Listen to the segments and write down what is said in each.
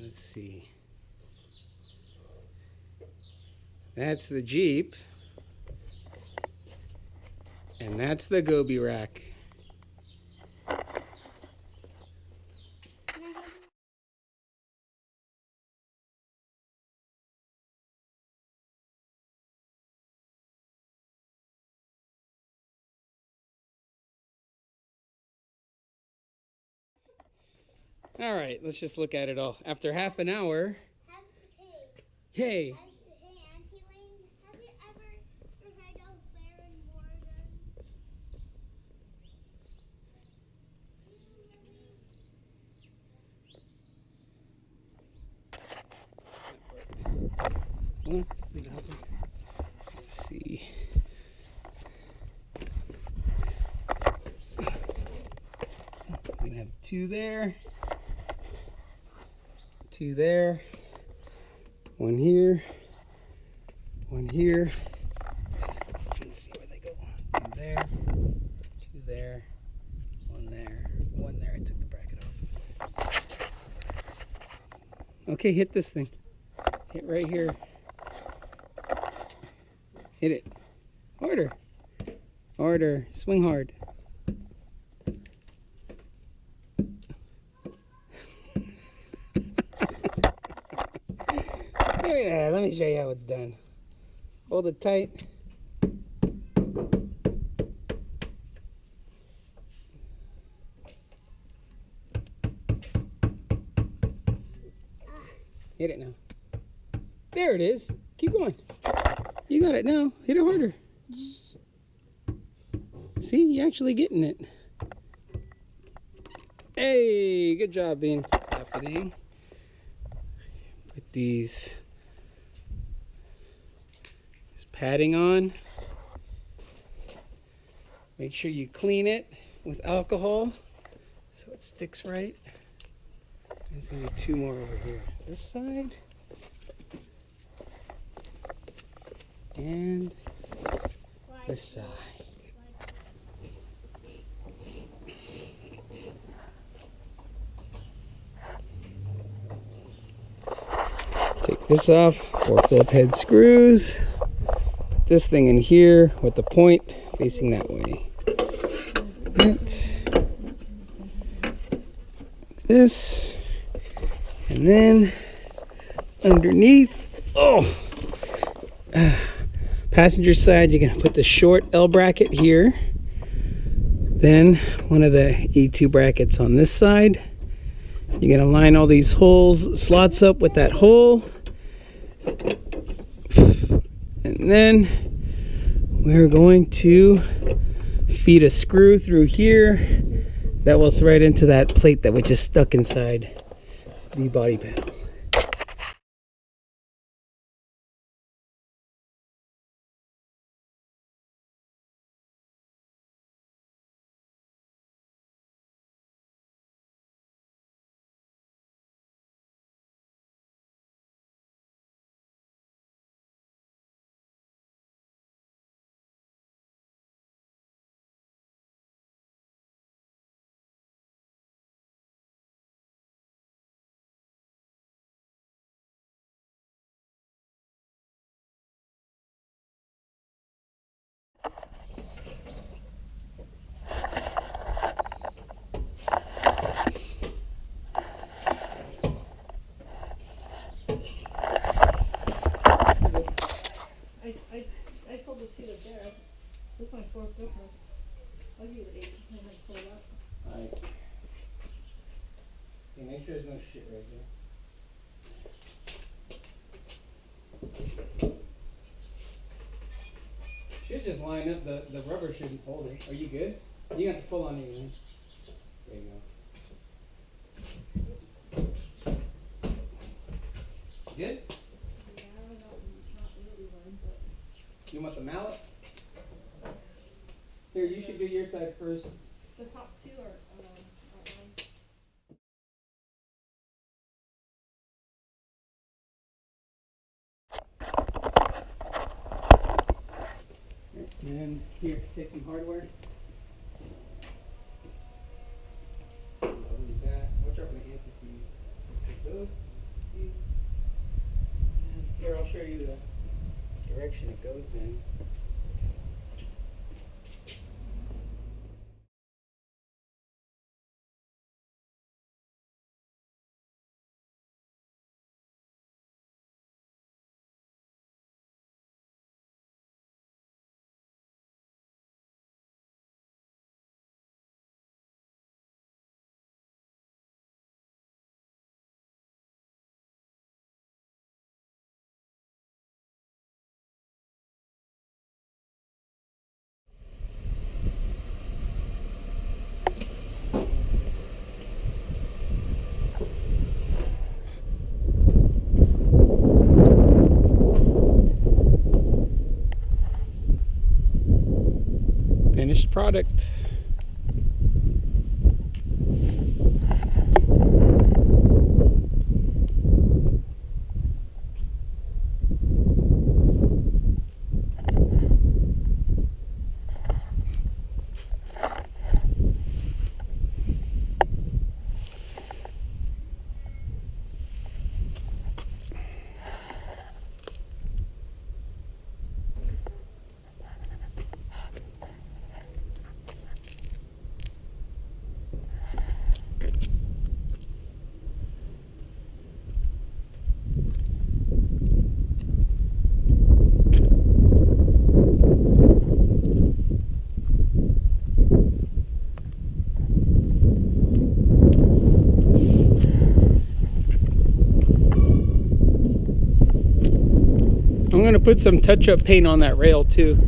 Let's see. That's the Jeep. And that's the Gobi Rack. All right, let's just look at it all. After half an hour. Hey. Hey, Auntie Elaine, have you ever heard of Baron Morgan? Let's see. We're gonna have two there, two there, one here, one here. Let's see where they go. Two there, two there, one there, one there. I took the bracket off. Okay, hit this thing. Hit right here. Hit it. Harder. Harder. Swing hard. Let me show you how it's done. Hold it tight. Hit it now. There it is. Keep going. You got it now. Hit it harder. See, you're actually getting it. Hey, good job, Bean. What's happening? Put these padding on. Make sure you clean it with alcohol so it sticks right. There's gonna be two more over here. This side and this side. Take this off, 4 Phillips head screws. Put this thing in here with the point facing that way. This, and then underneath, passenger side, you're gonna put the short L bracket here, then one of the E2 brackets on this side. You're gonna line all these holes, slots up with that hole, and then we're going to feed a screw through here that will thread into that plate that we just stuck inside the body panel. I sold the two up there. This one's 4 different. I'll give you the 8 and then pull it up. Alright. Okay, make sure there's no shit right there. Should just line up, the rubber shouldn't hold it. Are you good? You got to pull on it, Elaine. There you go. Good? Yeah, not really one, but. You want the mallet? Here, you should do your side first. The top two are one. And then here, take some hardware. I'll leave that. Watch out for the anti-seize. Take those. Here, I'll show you the direction it goes in. Finished product. I'm going to put some touch-up paint on that rail too.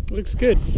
Looks good.